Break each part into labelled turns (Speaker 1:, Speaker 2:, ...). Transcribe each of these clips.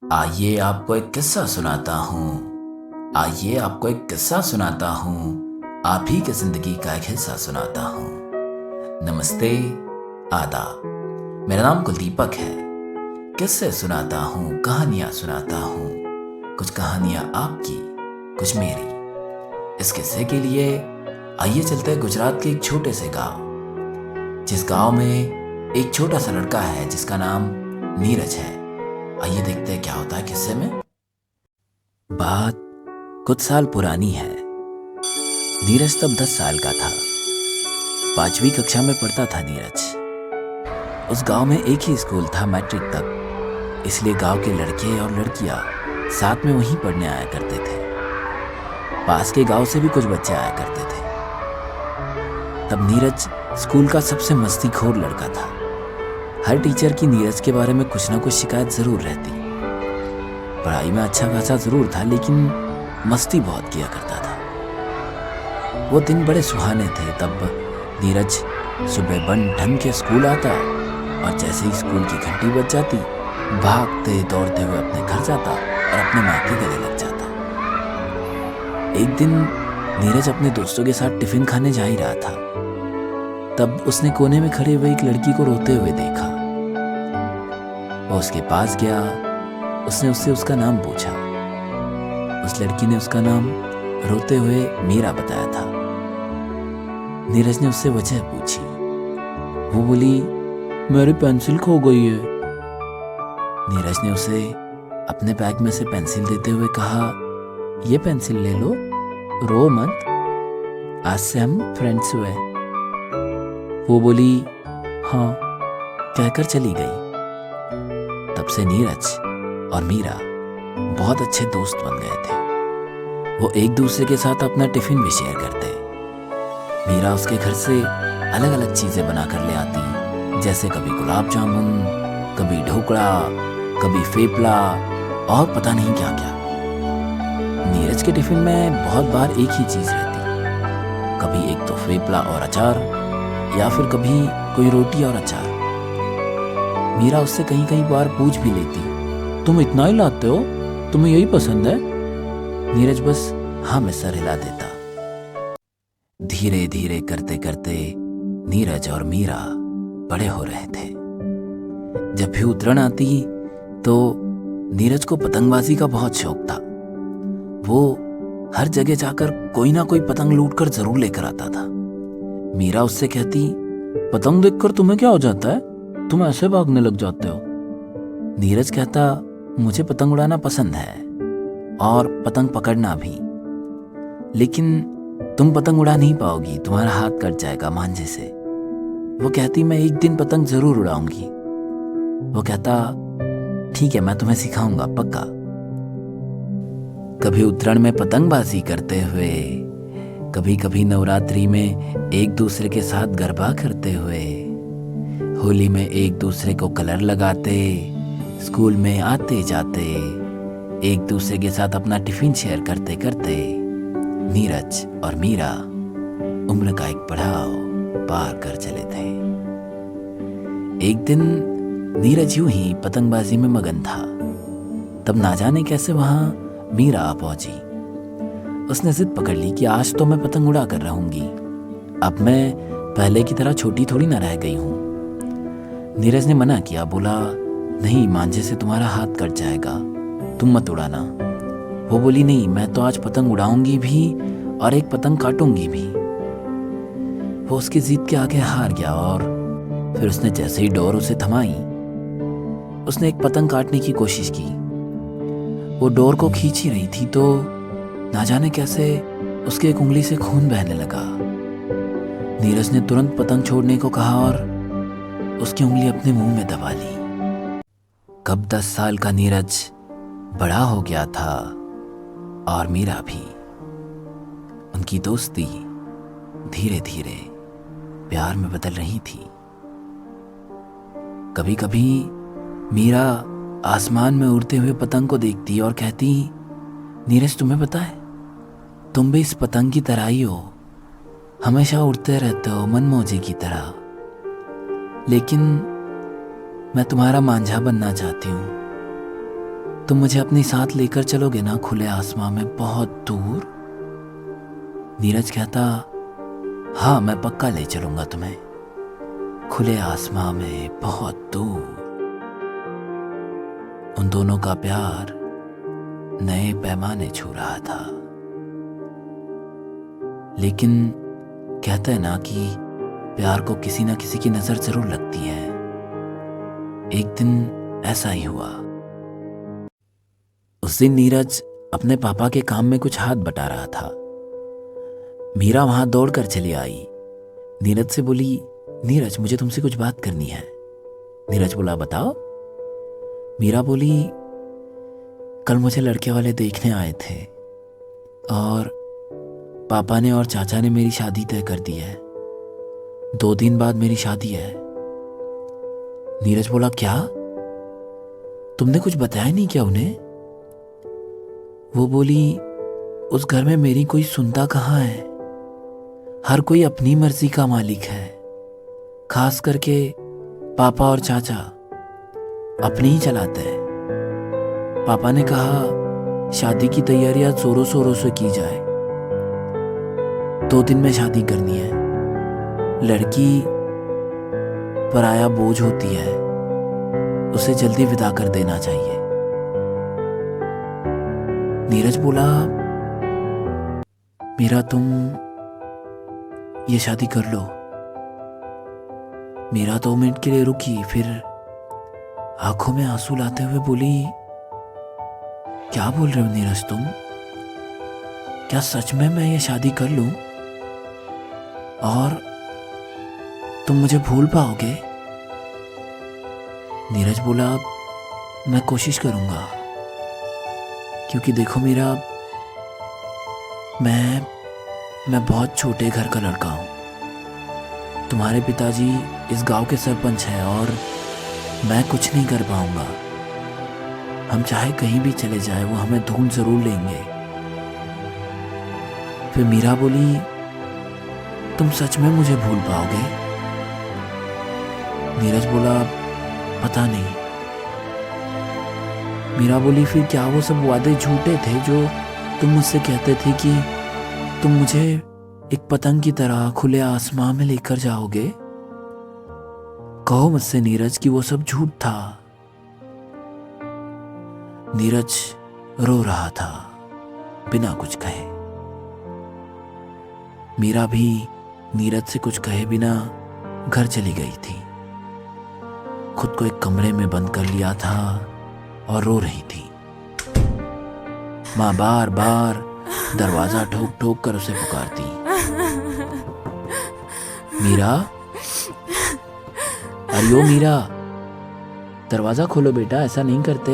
Speaker 1: आइए आपको एक किस्सा सुनाता हूँ। आइए आपको एक किस्सा सुनाता हूँ। आप ही की जिंदगी का एक हिस्सा सुनाता हूँ। नमस्ते, आदाब। मेरा नाम कुलदीपक है। किस्से सुनाता हूँ, कहानियाँ सुनाता हूँ। कुछ कहानियाँ आपकी, कुछ मेरी। इस किस्से के लिए आइए चलते हैं गुजरात के एक छोटे से गांव। जिस गांव में एक छोटा सा लड़का है जिसका नाम नीरज है। आइए देखते हैं क्या होता है किस्से में। बात कुछ साल पुरानी है। नीरज तब 10 साल का था। 5वीं कक्षा में पढ़ता था नीरज। उस गांव में एक ही स्कूल था मैट्रिक तक, इसलिए गांव के लड़के और लड़कियां साथ में वहीं पढ़ने आया करते थे। पास के गांव से भी कुछ बच्चे आया करते थे। तब नीरज स्कूल का सबसे मस्तीखोर लड़का था। हर टीचर की नीरज के बारे में कुछ ना कुछ शिकायत जरूर रहती। पढ़ाई में अच्छा खासा जरूर था, लेकिन मस्ती बहुत किया करता था। वो दिन बड़े सुहाने थे। तब नीरज सुबह बन ढंग के स्कूल आता और जैसे ही स्कूल की घंटी बज जाती, भागते दौड़ते हुए अपने घर जाता और अपने माँ के गले लग जाता। एक दिन नीरज अपने दोस्तों के साथ टिफिन खाने जा ही रहा था। तब उसने कोने में खड़े हुए एक लड़की को रोते हुए देखा। वो उसके पास गया। उसने उससे उसका नाम पूछा। उस लड़की ने उसका नाम रोते हुए मीरा बताया था। नीरज ने उससे वजह पूछी। वो बोली, मेरी पेंसिल खो गई है। नीरज ने उसे अपने बैग में से पेंसिल देते हुए कहा, ये पेंसिल ले लो, रो मत, आज से हम फ्रेंड्स हुए। वो बोली, हाँ, कहकर चली गई। तब से नीरज और मीरा बहुत अच्छे दोस्त बन गए थे। वो एक दूसरे के साथ अपना टिफिन भी शेयर करते। मीरा उसके घर से अलग अलग चीजें बना कर ले आती, जैसे कभी गुलाब जामुन, कभी ढोकड़ा, कभी फेपला और पता नहीं क्या क्या। नीरज के टिफिन में बहुत बार एक ही चीज रहती, कभी एक तो फेपला और अचार, या फिर कभी कोई रोटी और अचार। मीरा उससे कहीं कहीं बार पूछ भी लेती, तुम इतना ही लाते हो, तुम्हें यही पसंद है? नीरज बस हाँ में सर हिला देता। धीरे धीरे करते करते नीरज और मीरा बड़े हो रहे थे। जब भी उतरण आती तो नीरज को पतंगबाजी का बहुत शौक था। वो हर जगह जाकर कोई ना कोई पतंग लूट कर जरूर लेकर आता था। मीरा उससे कहती, पतंग देखकर तुम्हें क्या हो जाता है, तुम ऐसे भागने लग जाते हो। नीरज कहता, मुझे पतंग उड़ाना पसंद है और पतंग पकड़ना भी, लेकिन तुम पतंग उड़ा नहीं पाओगी, तुम्हारा हाथ कट जाएगा मांझे से। वो कहती, मैं एक दिन पतंग जरूर उड़ाऊंगी। वो कहता, ठीक है, मैं तुम्हें सिखाऊंगा पक्का। कभी उतरण में पतंगबाजी करते हुए, कभी कभी नवरात्रि में एक दूसरे के साथ गरबा करते हुए, होली में एक दूसरे को कलर लगाते, स्कूल में आते जाते, एक दूसरे के साथ अपना टिफिन शेयर करते करते नीरज और मीरा उम्र का एक पड़ाव पार कर चले थे। एक दिन नीरज यूं ही पतंगबाजी में मगन था। तब ना जाने कैसे वहां मीरा आ पहुंची। उसने जिद पकड़ ली कि आज तो मैं पतंग उड़ा कर रहूंगी, अब मैं पहले की तरह छोटी थोड़ी ना रह गई हूं। नीरज ने मना किया, बोला, नहीं, मांझे से तुम्हारा हाथ कट जाएगा, तुम मत उड़ाना। वो बोली, नहीं, मैं तो आज पतंग उड़ाऊंगी भी और एक पतंग काटूंगी भी। वो उसकी जिद के आगे हार गया और फिर उसने जैसे ही डोर उसे थमाई, उसने एक पतंग काटने की कोशिश की। वो डोर को खींच ही रही थी तो ना जाने कैसे उसके एक उंगली से खून बहने लगा। नीरज ने तुरंत पतंग छोड़ने को कहा और उसकी उंगली अपने मुंह में दबा ली। कब 10 साल का नीरज बड़ा हो गया था और मीरा भी। उनकी दोस्ती धीरे धीरे प्यार में बदल रही थी। कभी कभी मीरा आसमान में उड़ते हुए पतंग को देखती और कहती, नीरज, तुम्हें पता है, तुम भी इस पतंग की तरह ही हो, हमेशा उड़ते रहते हो मनमौजी की तरह, लेकिन मैं तुम्हारा मांझा बनना चाहती हूँ। तुम मुझे अपने साथ लेकर चलोगे ना खुले आसमां में बहुत दूर? नीरज कहता, हाँ मैं पक्का ले चलूंगा तुम्हें खुले आसमां में बहुत दूर। उन दोनों का प्यार नए पैमाने छू रहा था। लेकिन कहते हैं ना कि प्यार को किसी ना किसी की नजर जरूर लगती है। एक दिन ऐसा ही हुआ। उस दिन नीरज अपने पापा के काम में कुछ हाथ बटा रहा था। मीरा वहां दौड़कर चली आई। नीरज से बोली, नीरज मुझे तुमसे कुछ बात करनी है। नीरज बोला, बताओ। मीरा बोली, कल मुझे लड़के वाले देखने आए थे और पापा ने और चाचा ने मेरी शादी तय कर दी है। 2 दिन बाद मेरी शादी है। नीरज बोला, क्या? तुमने कुछ बताया नहीं क्या उन्हें? वो बोली, उस घर में मेरी कोई सुनता कहाँ है। हर कोई अपनी मर्जी का मालिक है, खास करके पापा और चाचा अपनी ही चलाते हैं। पापा ने कहा शादी की तैयारियां जोरों शोरों से की जाए। 2 दिन में शादी करनी है। लड़की पराया बोझ होती है, उसे जल्दी विदा कर देना चाहिए। नीरज बोला, मीरा तुम ये शादी कर लो। मीरा 2 मिनट के लिए रुकी, फिर आंखों में आंसू लाते हुए बोली, क्या बोल रहे हो नीरज तुम? क्या सच में मैं ये शादी कर लूं और तुम मुझे भूल पाओगे? नीरज बोला, मैं कोशिश करूंगा, क्योंकि देखो मीरा, मैं बहुत छोटे घर का लड़का हूं। तुम्हारे पिताजी इस गांव के सरपंच हैं और मैं कुछ नहीं कर पाऊंगा। हम चाहे कहीं भी चले जाए, वो हमें ढूंढ जरूर लेंगे। फिर मीरा बोली, तुम सच में मुझे भूल पाओगे? नीरज बोला, पता नहीं। मीरा बोली, फिर क्या वो सब वादे झूठे थे जो तुम मुझसे कहते थे कि तुम मुझे एक पतंग की तरह खुले आसमां में लेकर जाओगे? कहो मुझसे नीरज कि वो सब झूठ था। नीरज रो रहा था बिना कुछ कहे। मीरा भी नीरज से कुछ कहे बिना घर चली गई थी। खुद को एक कमरे में बंद कर लिया था और रो रही थी। माँ बार बार दरवाजा ठोक ठोक कर उसे पुकारती, मीरा, अरे ओ मीरा, दरवाजा खोलो बेटा, ऐसा नहीं करते।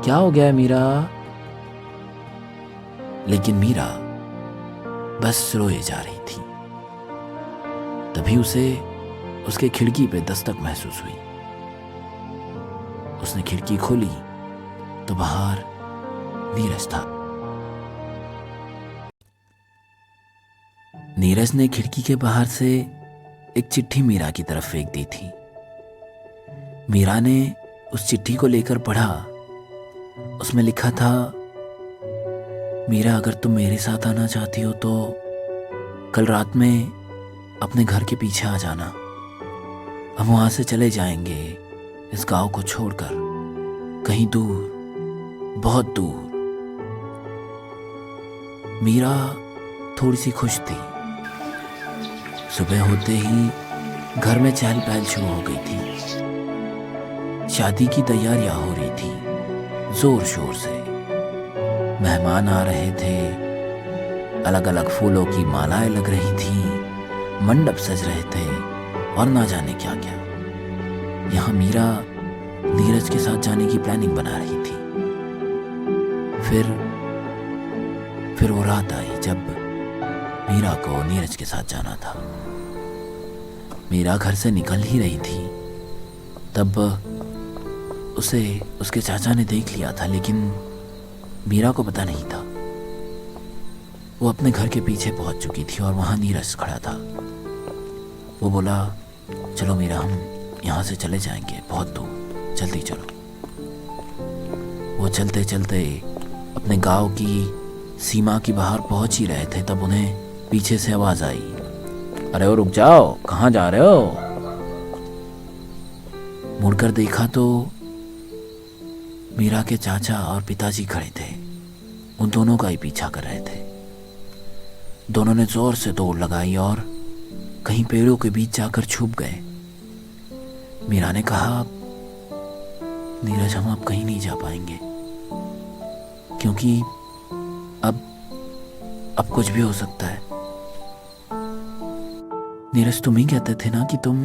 Speaker 1: क्या हो गया है मीरा? लेकिन मीरा बस रोए जा रही थी। तभी उसे उसके खिड़की पे दस्तक महसूस हुई। उसने खिड़की खोली तो बाहर नीरज था। नीरज ने खिड़की के बाहर से एक चिट्ठी मीरा की तरफ फेंक दी थी। मीरा ने उस चिट्ठी को लेकर पढ़ा। उसमें लिखा था, मीरा, अगर तुम मेरे साथ आना चाहती हो तो कल रात में अपने घर के पीछे आ जाना। हम वहां से चले जाएंगे इस गांव को छोड़कर, कहीं दूर, बहुत दूर। मीरा थोड़ी सी खुश थी। सुबह होते ही घर में चहल पहल शुरू हो गई थी। शादी की तैयारियां हो रही थी जोर शोर से। मेहमान आ रहे थे, अलग अलग फूलों की मालाएं लग रही थी, मंडप सज रहे थे और ना जाने क्या क्या। यहाँ मीरा नीरज के साथ जाने की प्लानिंग बना रही थी। फिर वो रात आई जब मीरा को नीरज के साथ जाना था। मीरा घर से निकल ही रही थी तब उसे उसके चाचा ने देख लिया था, लेकिन मीरा को पता नहीं था। वो अपने घर के पीछे पहुंच चुकी थी और वहां नीरज खड़ा था। वो बोला, चलो मीरा, हम यहाँ से चले जाएंगे बहुत दूर, जल्दी चलो। वो वो चलते चलते अपने गांव की सीमा की बाहर पहुंच ही रहे थे, तब उन्हें पीछे से आवाज आई, अरे ओ रुक जाओ, कहाँ जा रहे हो? मुड़कर देखा तो मीरा के चाचा और पिताजी खड़े थे। उन दोनों का ही पीछा कर रहे थे। दोनों ने जोर से दौड़ लगाई और कहीं पेड़ों के बीच जाकर छुप गए। मीरा ने कहा, नीरज हम अब कहीं नहीं जा पाएंगे, क्योंकि अब कुछ भी हो सकता है। नीरज तुम ही कहते थे ना कि तुम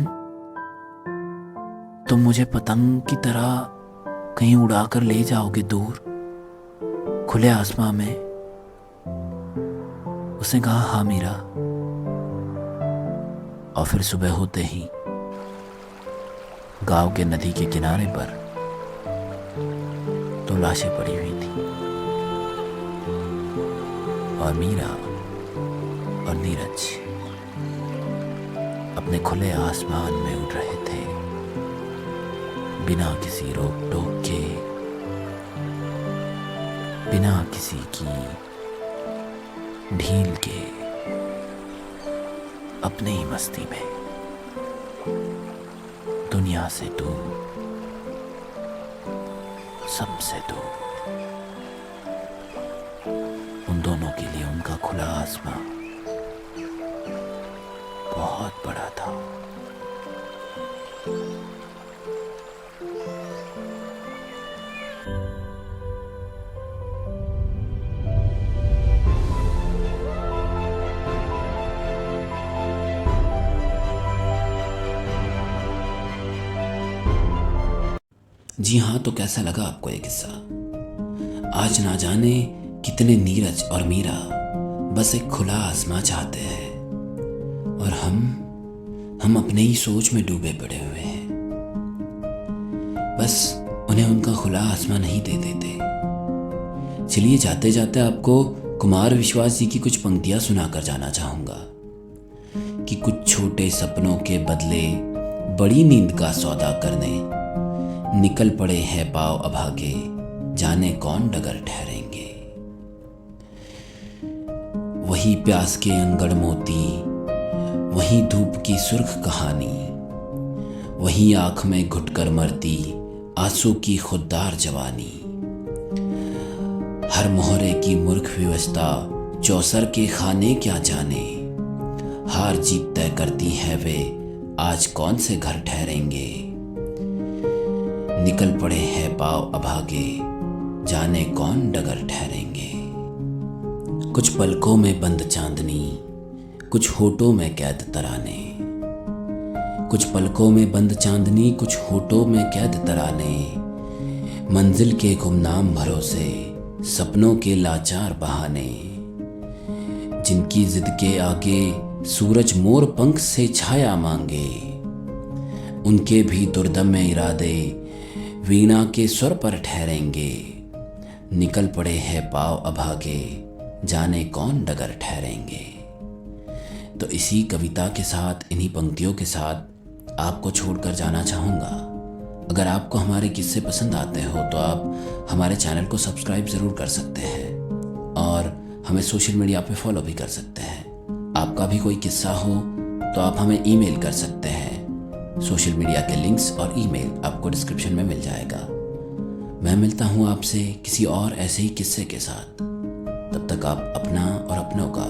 Speaker 1: मुझे पतंग की तरह कहीं उड़ाकर ले जाओगे दूर खुले आसमां में। उसने कहा, हाँ मीरा। और फिर सुबह होते ही गांव के नदी के किनारे पर 2 लाशें पड़ी हुई थी और मीरा और नीरज अपने खुले आसमान में उड़ रहे थे, बिना किसी रोक टोक के, बिना किसी की ढील के, अपने ही मस्ती में, दुनिया से दूर, सबसे दूर। उन दोनों के लिए उनका खुला आसमां बहुत बड़ा था। जी हाँ, तो कैसा लगा आपको ये किस्सा? आज ना जाने कितने नीरज और मीरा बस एक खुला आसमां चाहते हैं और हम अपने ही सोच में डूबे पड़े हुए हैं। बस उन्हें उनका खुला आसमां नहीं दे देते। चलिए जाते जाते आपको कुमार विश्वास जी की कुछ पंक्तियां सुनाकर जाना चाहूंगा कि कुछ छोटे सपनों के बदले बड़ी नींद का सौदा करने निकल पड़े हैं पांव अभागे, जाने कौन डगर ठहरेंगे। वही प्यास के अंगड़ मोती, वही धूप की सुर्ख कहानी, वही आंख में घुटकर मरती आंसू की खुददार जवानी। हर मोहरे की मूर्ख व्यवस्था, चौसर के खाने क्या जाने। हार जीत तय करती है वे, आज कौन से घर ठहरेंगे। निकल पड़े हैं पांव अभागे, जाने कौन डगर ठहरेंगे। कुछ पलकों में बंद चांदनी, कुछ होठों में कैद तराने। कुछ पलकों में बंद चांदनी, कुछ होठों में कैद तराने। मंजिल के गुमनाम भरोसे, सपनों के लाचार बहाने। जिनकी जिद के आगे सूरज मोर पंख से छाया मांगे, उनके भी दुर्दम में इरादे वीणा के स्वर पर ठहरेंगे। निकल पड़े हैं पांव अभागे, जाने कौन डगर ठहरेंगे। तो इसी कविता के साथ, इन्हीं पंक्तियों के साथ आपको छोड़कर जाना चाहूँगा। अगर आपको हमारे किस्से पसंद आते हो तो आप हमारे चैनल को सब्सक्राइब ज़रूर कर सकते हैं और हमें सोशल मीडिया पे फॉलो भी कर सकते हैं। आपका भी कोई किस्सा हो तो आप हमें ईमेल कर सकते हैं। सोशल मीडिया के लिंक्स और ईमेल आपको डिस्क्रिप्शन में मिल जाएगा। मैं मिलता हूँ आपसे किसी और ऐसे ही किस्से के साथ। तब तक आप अपना और अपनों का